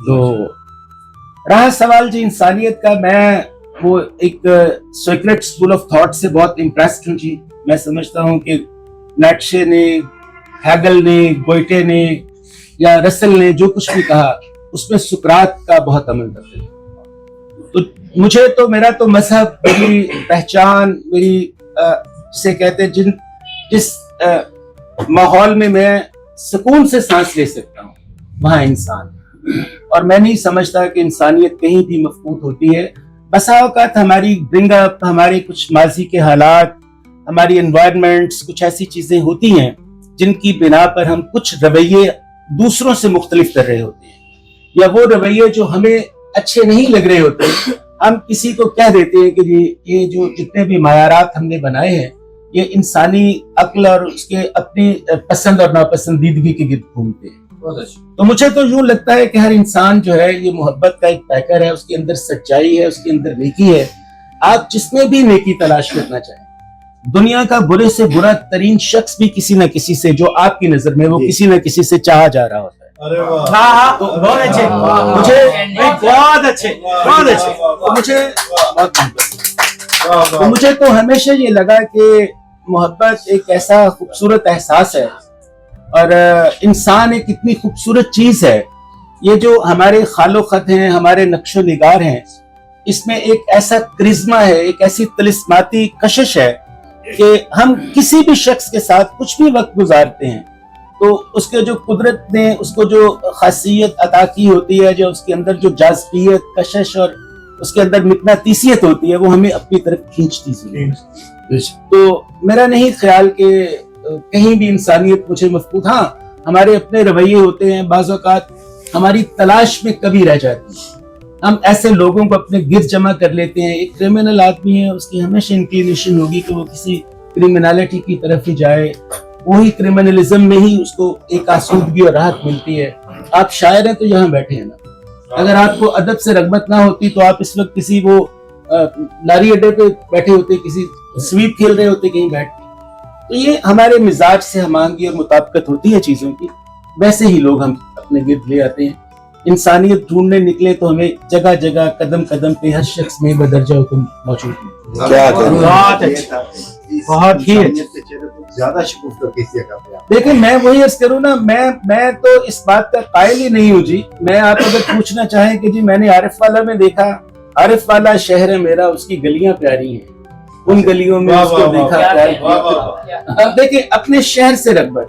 تو رہا سوال جی انسانیت کا, میں وہ ایک سیکرٹ اسکول آف تھاٹ سے بہت امپریسڈ ہوں جی. میں سمجھتا ہوں کہ نیٹشے نے, ہیگل نے, گوئٹے نے یا رسل نے جو کچھ بھی کہا اس میں سقراط کا بہت عمل کرتے ہیں. تو مجھے تو میرا تو مذہب, میری پہچان, میری جسے کہتے ہیں جس ماحول میں سکون سے سانس لے سکتا ہوں وہاں انسان. اور میں نہیں سمجھتا کہ انسانیت کہیں بھی مفقود ہوتی ہے. بسا اوقات ہماری برنگ اپ, ہمارے کچھ ماضی کے حالات, ہماری انوائرمنٹس, کچھ ایسی چیزیں ہوتی ہیں جن کی بنا پر ہم کچھ رویے دوسروں سے مختلف کر رہے ہوتے ہیں, یا وہ رویے جو ہمیں اچھے نہیں لگ رہے ہوتے, ہم کسی کو کہہ دیتے ہیں کہ یہ جو جتنے بھی معیارات ہم نے بنائے ہیں یہ انسانی عقل اور اس کے اپنی پسند اور ناپسندیدگی کے گرد گھومتے ہیں. تو مجھے تو یوں لگتا ہے کہ ہر انسان جو ہے یہ محبت کا ایک پیکر ہے, اس کے اندر سچائی ہے, اس کے اندر نیکی ہے. آپ جس میں بھی نیکی تلاش کرنا چاہیں, دنیا کا برے سے برا ترین شخص بھی کسی نہ کسی سے, جو آپ کی نظر میں وہ کسی نہ کسی سے چاہا جا رہا ہوتا ہے. بہت اچھے, مجھے تو ہمیشہ یہ لگا کہ محبت ایک ایسا خوبصورت احساس ہے, اور انسان ایک اتنی خوبصورت چیز ہے. یہ جو ہمارے خال و خط ہیں, ہمارے نقش و نگار ہیں, اس میں ایک ایسا کرزما ہے, ایک ایسی طلسماتی کشش ہے کہ ہم کسی بھی شخص کے ساتھ کچھ بھی وقت گزارتے ہیں تو اس کے جو قدرت نے اس کو جو خاصیت عطا کی ہوتی ہے, جو اس کے اندر جو جاذبیت, کشش اور اس کے اندر مقناطیسیت ہوتی ہے, وہ ہمیں اپنی طرف کھینچتی ہے. تو میرا نہیں خیال کہ کہیں بھی انسانیت مجھے مفقود. ہاں ہمارے اپنے رویے ہوتے ہیں, بعض اوقات ہماری تلاش میں کبھی رہ جاتی ہے. ہم ایسے لوگوں کو اپنے گرد جمع کر لیتے ہیں. ایک کرمنل آدمی ہے, اس کی ہمیشہ انکلینیشن ہوگی کہ وہ کسی کرمنالٹی کی طرف ہی جائے, وہی کرمنلزم میں ہی اس کو ایک آسودگی اور راحت ملتی ہے. آپ شاعر ہیں تو یہاں بیٹھے ہیں نا, اگر آپ کو ادب سے رغبت نہ ہوتی تو آپ اس وقت کسی وہ لاری اڈے پہ بیٹھے ہوتے, کسی سویپ کھیل رہے ہوتے کہیں بیٹھ کے. تو یہ ہمارے مزاج سے ہمانگی اور مطابقت ہوتی ہے چیزوں کی, ویسے ہی لوگ ہم اپنے گرد لے آتے ہیں. انسانیت ڈھونڈنے نکلے تو ہمیں جگہ جگہ قدم قدم پہ ہر شخص میں بدرجہ حکم موجود ہے. کیا بہت اچھا, بہت ہی زیادہ شکوفہ کیسے کرتے ہیں؟ دیکھیں میں وہی عرض کروں نا, میں تو اس بات کا قائل ہی نہیں ہوں جی. میں آپ اگر پوچھنا چاہیں کہ جی میں نے عارف والا میں دیکھا, عارف والا شہر ہے میرا, اس کی گلیاں پیاری ہیں, ان گلیوں میں اس کو دیکھا. دیکھیں اپنے شہر سے رغبت,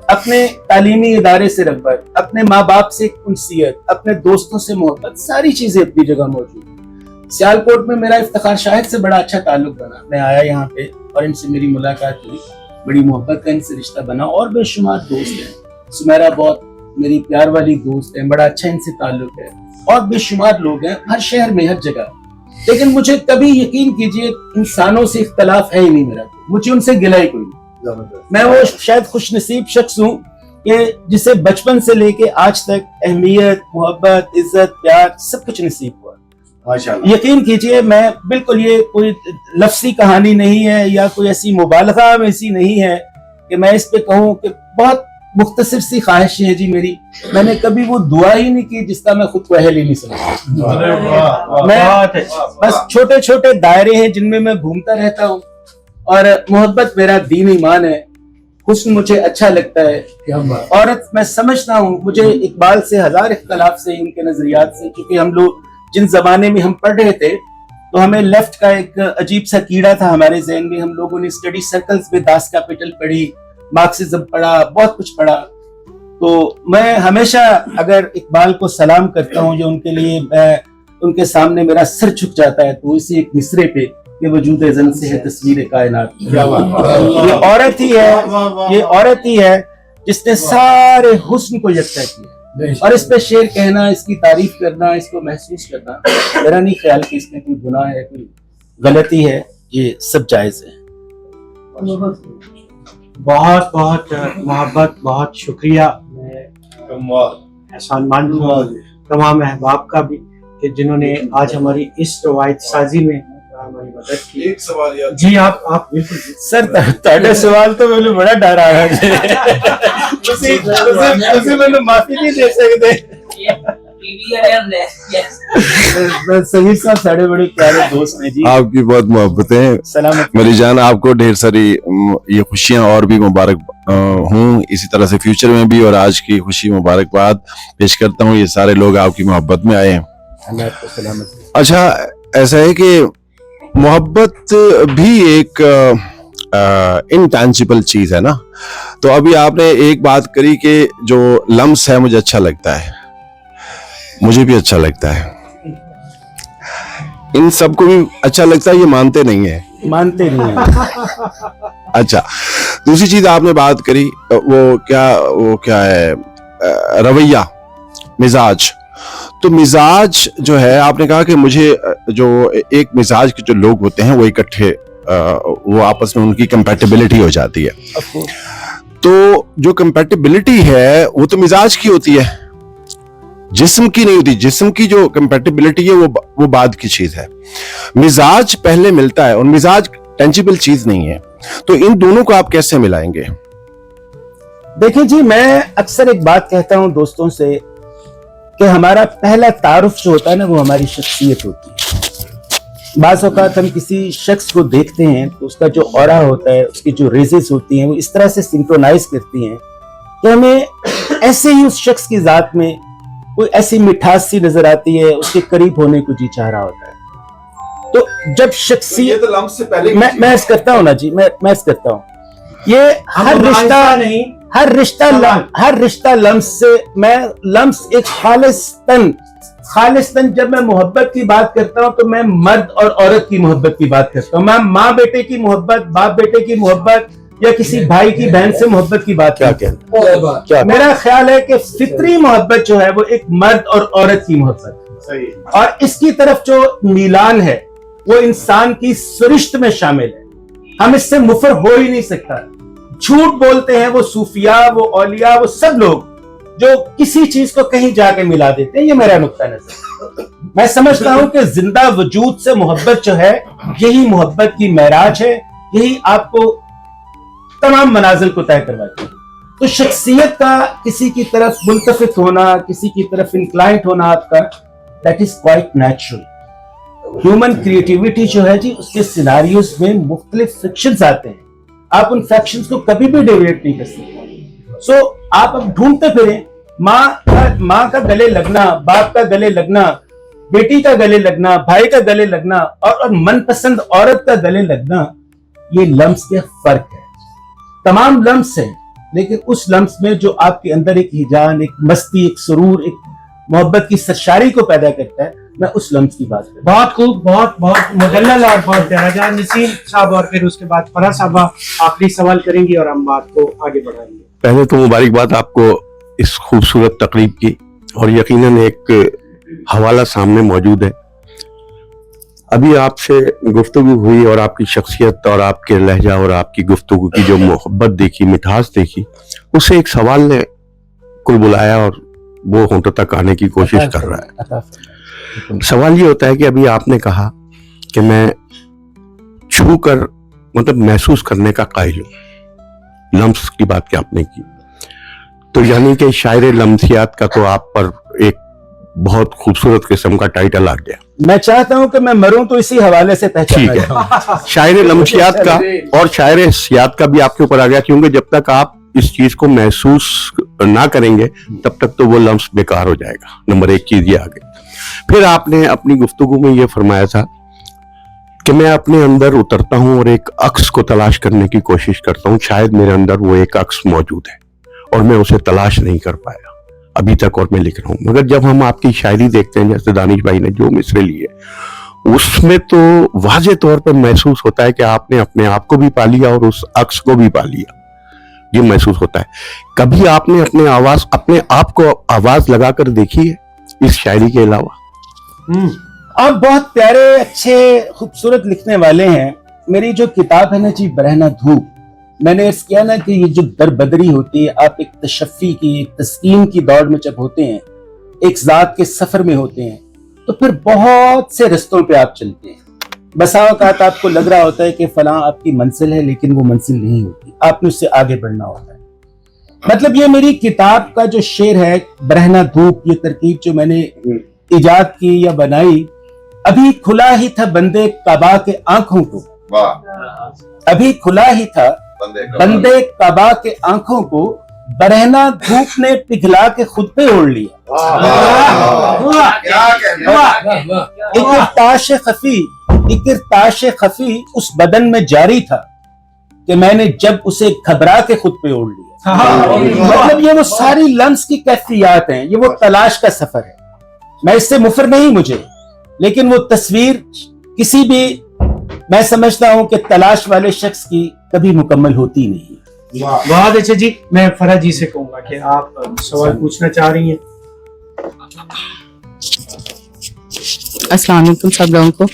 اپنے تعلیمی ادارے سے رغبت, اپنے ماں باپ سے انسیت, اپنے دوستوں سے محبت, ساری چیزیں اپنی جگہ موجود ہیں. سیالکوٹ میں میرا افتخار شاہد سے بڑا اچھا تعلق بنا. میں آیا یہاں پہ اور ان سے میری ملاقات ہوئی, بڑی محبت کا ان سے رشتہ بنا, اور بے شمار دوست ہیں. سمیرا بہت میری پیار والی دوست ہے, بڑا اچھا ان سے تعلق ہے, اور بے شمار لوگ ہیں ہر شہر میں, ہر جگہ. لیکن مجھے کبھی یقین کیجئے انسانوں سے اختلاف ہے ہی نہیں میرا, مجھے ان سے گلہ ہی کوئی نہیں. میں وہ شاید خوش نصیب شخص ہوں کہ جسے بچپن سے لے کے آج تک اہمیت, محبت, عزت, پیار سب کچھ نصیب ہوا. یقین کیجئے میں بالکل, یہ کوئی لفظی کہانی نہیں ہے یا کوئی ایسی مبالغہ میں ایسی نہیں ہے کہ میں اس پہ کہوں کہ بہت مختصر سی خواہش ہے جی میری. میں نے کبھی وہ دعا ہی نہیں کی جس کا میں خود کو اہل ہی نہیں سمجھتا. میں بس چھوٹے چھوٹے دائرے ہیں جن میں گھومتا رہتا ہوں, اور محبت میرا دین ایمان ہے. हुस्न मुझे अच्छा लगता है। औरत मैं समझता हूँ, मुझे इकबाल से हजार इख्तलाफ से, उनके नजरियात से, क्योंकि हम लोग जिन जमाने में हम पढ़ रहे थे तो हमें लेफ्ट का एक अजीब सा कीड़ा था हमारे जहन में। हम लोगों ने स्टडी सर्कल्स में दास कैपिटल पढ़ी, मार्क्सिज्म पढ़ा, बहुत कुछ पढ़ा। तो मैं हमेशा अगर इकबाल को सलाम करता हूँ, जो उनके लिए मैं उनके सामने मेरा सर झुक जाता है, तो इसी एक मिसरे पे ये वजूद जन से है तस्वीर कायनात। ये औरत ही है, ये औरत ही है जिसने सारे हुस्न को यकजा किया। और इस पे शेर कहना, इसकी तारीफ करना, इसको महसूस करना, मेरा नहीं ख्याल कि इसमें कोई गुनाह है, कोई गलती है, ये सब जायज है। बहुत बहुत मोहब्बत, बहुत शुक्रिया। मैं एहसान मंद हूँ तमाम अहबाब का भी कि जिन्होंने आज हमारी इस रवायत साजी में हमारी मदद की। एक सवाल यार जी आप बिल्कुल सर ਤੁਹਾਡੇ ਸਵਾਲ ਤੋਂ ਮੈਨੂੰ ਬੜਾ ਡਰ ਆ ਰਿਹਾ ਜੀ। ਤੁਸੀਂ ਮੈਨੂੰ ਮਾਫੀ नहीं दे सकते। समीर साहब साढ़े बड़े प्यारे दोस्त हैं जी। आपकी बहुत मोहब्बतें। सलामत मेरी जान, आपको ढेर सारी ये खुशियां और भी मुबारक हूँ, इसी तरह से फ्यूचर में भी, और आज की खुशी मुबारकबाद पेश करता हूँ। ये सारे लोग आपकी मोहब्बत में आए हैं। अच्छा, ऐसा है कि मोहब्बत भी एक इंटेंजिबल चीज है ना। तो अभी आपने एक बात करी कि जो लम्स है मुझे अच्छा लगता है, मुझे भी अच्छा लगता है, इन सबको भी अच्छा लगता है, ये मानते नहीं है। मानते नहीं हैं। अच्छा, दूसरी चीज आपने बात करी, वो क्या है, रवैया, मिजाज। तो मिजाज जो है, आपने कहा कि मुझे जो एक मिजाज के जो लोग होते हैं वो इकट्ठे वो आपस में उनकी कंपैटिबिलिटी हो जाती है। तो जो कंपैटिबिलिटी है वो तो मिजाज की होती है, जिस्म की नहीं होती। जिस्म की जो कंपैटिबिलिटी है वो बाद की चीज है। मिजाज पहले मिलता है, और मिजाज टेंजिबल चीज नहीं है। तो इन दोनों को आप कैसे मिलाएंगे? देखिए जी, मैं अक्सर एक बात कहता हूं दोस्तों से कि हमारा पहला तारुफ जो होता है ना, वो हमारी शख्सियत होती है। बाज़ औक़ात हम किसी शख्स को देखते हैं तो उसका जो ऑरा होता है, उसकी जो रेजेस होती हैं, वो इस तरह से सिंक्रोनाइज करती हैं कि हमें ऐसे ही उस शख्स की ज़ात में कोई ऐसी मिठास सी नजर आती है, उसके करीब होने को जी चाह रहा होता है। तो जब शख्सियत, तो लम्स से पहले मैं ऐसा करता हूँ ना जी, मैं ऐसा करता हूँ, ये हर रिश्ता नहीं, हर रिश्ता लम्स से, मैं लम्स एक खालिस्तन जब मैं मोहब्बत की बात करता हूं तो मैं मर्द और औरत की मोहब्बत की बात करता हूं। मैं माँ बेटे की मोहब्बत, बाप बेटे की मोहब्बत, या किसी भाई की बहन से मोहब्बत की बात क्या मेरा ख्याल है कि फितरी मोहब्बत जो है वो एक मर्द और औरत की मोहब्बत है, और इसकी तरफ जो मीलान है वो इंसान की सरिश्त में शामिल है। हम इससे मुफर हो ही नहीं सकता। झूठ बोलते हैं वो सूफिया, वो औलिया, वो सब लोग जो किसी चीज को कहीं जाके मिला देते हैं। ये मेरा नुक्ता नजर। मैं समझता हूं कि जिंदा वजूद से मोहब्बत जो है, यही मोहब्बत की महराज है, यही आपको तमाम मनाजिल को तय करवाती है। तो शख्सियत का किसी की तरफ मुल्तफित होना, किसी की तरफ इंक्लाइंट होना आपका, that is quite natural. Human creativity जो है जी, उसके सिनारियोज में मुख्तलिफ फिक्शंस आते हैं, आप उन फैक्शंस को कभी भी डेविएट नहीं कर सकते। सो आप अब ढूंढते फिरें, माँ का गले लगना, बाप का गले लगना, बेटी का गले लगना, भाई का गले लगना, और मनपसंद औरत का गले लगना, ये लम्स के फर्क है। तमाम लम्स हैं, लेकिन उस लम्स में जो आपके अंदर एक हिजान, एक मस्ती, एक सुरूर, एक मोहब्बत की सरशारी को पैदा करता है, मैं उस लम्स की बात करता हूं। बहुत खूब, बहुत बहुत मुदल्लल और बहुत प्यारा। नसीम साहब और फिर उसके बाद फराह साहबा आखिरी सवाल करेंगी और हम बात को आगे बढ़ाएंगे। पहले तो मुबारकबाद आपको इस खूबसूरत तकरीब की, और यकीनन एक हवाला सामने मौजूद है। अभी आपसे गुफ्तगू हुई और आपकी शख्सियत और आपके लहजा और आपकी गुफ्तगू की जो मोहब्बत देखी, मिठास देखी, उससे एक सवाल ने कुल बुलाया और वो होंठों तक आने की कोशिश कर रहा है। सवाल ये होता है कि अभी आपने कहा कि मैं छू कर, मतलब महसूस करने का कायल हूं। लम्स की बात क्या आपने की, तो यानी कि शायर लम्सियात का तो आप पर एक बहुत खूबसूरत किस्म का टाइटल आ गया। मैं चाहता हूं कि मैं मरूं तो इसी हवाले से पहचाना ठीक है। जाऊं। शायर लम्सियात का और शायर हिस्सियात का भी आपके ऊपर आ गया, क्योंकि जब तक आप इस चीज को महसूस ना करेंगे तब तक तो वो लम्स बेकार हो जाएगा। नंबर एक चीज ये आ गई। फिर आपने अपनी गुफ्तगू में ये फरमाया था कि मैं अपने अंदर उतरता हूं और एक अक्स को तलाश करने की कोशिश करता हूं, शायद मेरे अंदर वो एक अक्स मौजूद है और मैं उसे तलाश नहीं कर पाया अभी तक, और मैं लिख रहा हूं। मगर जब हम आपकी शायरी देखते हैं, जैसे दानिश भाई ने जो मिसरे लिए, उसमें तो वाज़े तौर पर महसूस होता है कि आपने अपने आप को भी पा लिया और उस अक्स को भी पा लिया, ये महसूस होता है। कभी आपने अपने आप को आवाज लगाकर देखी है इस शायरी के अलावा? आप बहुत प्यारे, अच्छे, खूबसूरत लिखने वाले हैं। मेरी जो किताब है ना जी, बरहना धूप, मैंने अर्ज किया ना कि ये जो दरबदरी होती है, आप एक तशफ़ी की, एक तस्कीन की दौड़ में जब होते हैं, एक ज़ात के सफ़र में होते हैं, तो फिर बहुत से रस्तों पे आप चलते हैं। बसा औक़ात आपको लग रहा होता है कि फलां आपकी मंजिल है, लेकिन वो मंजिल नहीं होती, आपने उससे आगे बढ़ना होता है। मतलब ये मेरी किताब का जो शेर है, बरहना धूप, ये तरकीब जो मैंने इजाद की या बनाई, अभी खुला ही था बंदे कबा के आंखों को, अभी खुला ही था बंदे कबा के आंखों को, बरहना धूप ने पिघला के खुद पे ओढ़ लिया। एक ताश खफी उस बदन में जारी था कि मैंने जब उसे घबरा के खुद पे ओढ़ लिया। मतलब ये वो सारी लम्स की कैफियत हैं, ये वो तलाश का सफर है। मैं इससे मुफर नहीं मुझे, लेकिन वो तस्वीर किसी भी, मैं समझता हूं कि तलाश वाले शख्स की कभी मुकम्मल होती नहीं। बहुत अच्छे जी। मैं फरह जी से कहूंगा कि आप सवाल पूछना चाह रही हैं। अस्सलाम वालेकुम सब लोगों को।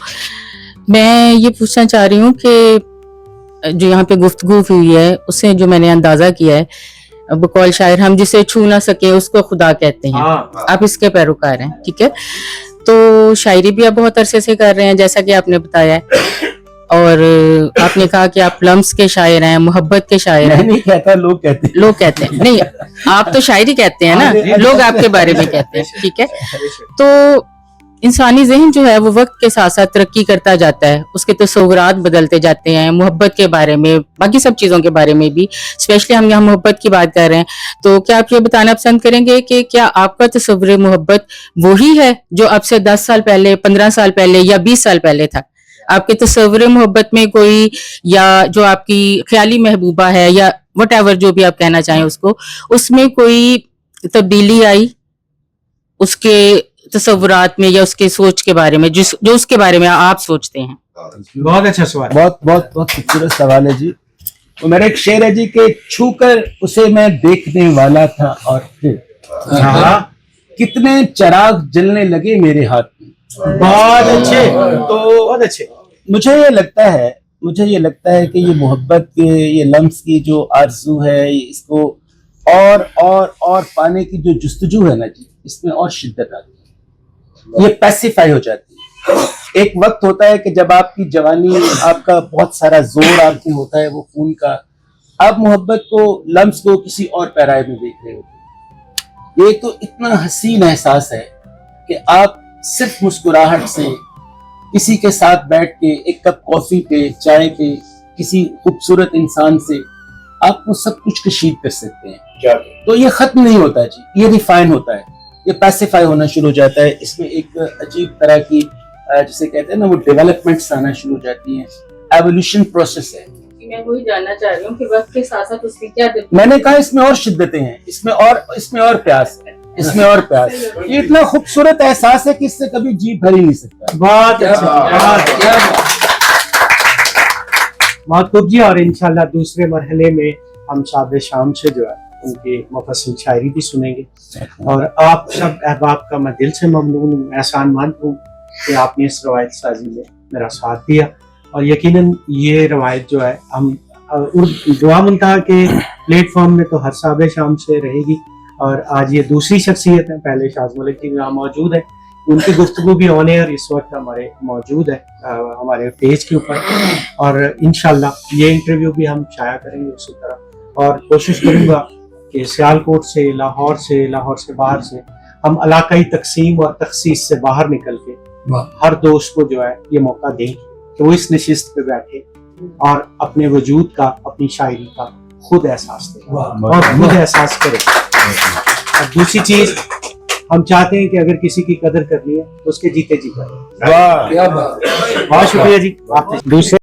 मैं ये पूछना चाह रही हूँ कि जो यहाँ पे गुफ्तगू हुई है, उससे जो मैंने अंदाजा किया है, बकौल शायर, हम जिसे छू ना सके उसको खुदा कहते हैं। आप इसके पैरोकार हैं, ठीक है। तो शायरी भी आप बहुत अरसे से कर रहे हैं, जैसा कि आपने बताया है, और आपने कहा कि आप लम्स के शायर हैं, मोहब्बत के शायर हैं। नहीं कहता, लोग कहते हैं। लोग कहते हैं, नहीं, आप तो शायरी कहते हैं ना, लोग आपके बारे में कहते हैं, ठीक है। तो इंसानी ज़हन जो है वो वक्त के साथ साथ तरक्की करता जाता है, उसके तस्वुरात बदलते जाते हैं, मोहब्बत के बारे में, बाकी सब चीज़ों के बारे में भी। स्पेशली हम यहाँ मोहब्बत की बात कर रहे हैं, तो क्या आप ये बताना पसंद करेंगे कि क्या आपका तस्वुर मोहब्बत वही है जो अब से 10 साल पहले, 15 साल पहले या 20 साल पहले था? आपके तस्वुर मोहब्बत में कोई, या जो आपकी ख्याली महबूबा है, या वट एवर जो भी आप कहना चाहें उसको, उसमें कोई तब्दीली आई उसके तस्वुरात में या उसके सोच के बारे में, जो उसके बारे में आप सोचते हैं? बहुत अच्छा सवाल, बहुत बहुत बहुत खूबसूरत सवाल है जी। तो मेरा एक शेर है जी कि छू कर उसे मैं देखने वाला था और फिर कितने चिराग जलने लगे मेरे हाथ में। बहुत अच्छे, तो बहुत अच्छे। मुझे ये लगता है कि ये मोहब्बत के, ये लम्स की जो आरज़ू है, इसको और पाने की जो जुस्तजू है ना जी, इसमें और शिद्दत आती है, ये पैसिफाई हो जाती है। एक वक्त होता है कि जब आपकी जवानी, आपका बहुत सारा जोर आप में होता है, वो खून का, आप मोहब्बत को, लम्स को किसी और पैराए में देख रहे होते हैं। ये तो इतना हसीन एहसास है कि आप सिर्फ मुस्कुराहट से किसी के साथ बैठ के एक कप कॉफी पे, चाय पे, किसी खूबसूरत इंसान से आप वो सब कुछ कशीद कर सकते हैं। तो ये खत्म नहीं होता जी, ये रिफाइन होता है, ये पैसिफाई होना शुरू हो जाता है। इसमें एक अजीब तरह की, जिसे कहते हैं ना, वो डेवलपमेंट्स आना शुरू हो जाती हैं, एवोल्यूशन प्रोसेस है। मैं वही जानना चाह रही हूँ कि वक्त के साथ साथ उसकी क्या, मैंने कहा इसमें और शिद्दतें हैं, इसमें और प्यास है, इसमें और प्यास। ये इतना खूबसूरत एहसास है कि इससे कभी जी भर ही नहीं सकता। बहुत बहुत खूब जी। और इंशाल्लाह दूसरे मरहले में हम साहब शाम से जो है उनकी मुफस्सिल शायरी भी सुनेंगे। और आप सब अहबाब का मैं दिल से ममनून हूँ, एहसानमंद हूँ कि आपने इस रवायत साजी में मेरा साथ दिया। और यकीनन ये रवायत जो है हम दुआ मुंतहा के प्लेटफॉर्म में तो हर साहब शाम से रहेगी। और आज ये दूसरी शख्सियत है, पहले शाज मलिक जी यहाँ मौजूद है, उनकी गुफ्तगू भी ऑन एयर इस वक्त हमारे मौजूद है हमारे पेज के ऊपर। और इंशाल्लाह ये इंटरव्यू भी हम शाया करेंगे उसी तरह। और कोशिश करूँगा कि सियालकोट से, लाहौर से बाहर से हम इलाकाई तकसीम और तखसीस से बाहर निकल के हर दोस्त को जो है ये मौका दें कि वो इस नशिस्त पे बैठे और अपने वजूद का, अपनी शायरी का खुद एहसास दे और खुद एहसास करे। और दूसरी चीज, हम चाहते हैं कि अगर किसी की कदर करनी है तो उसके जीते जी करें। बहुत शुक्रिया जी। आप दूसरे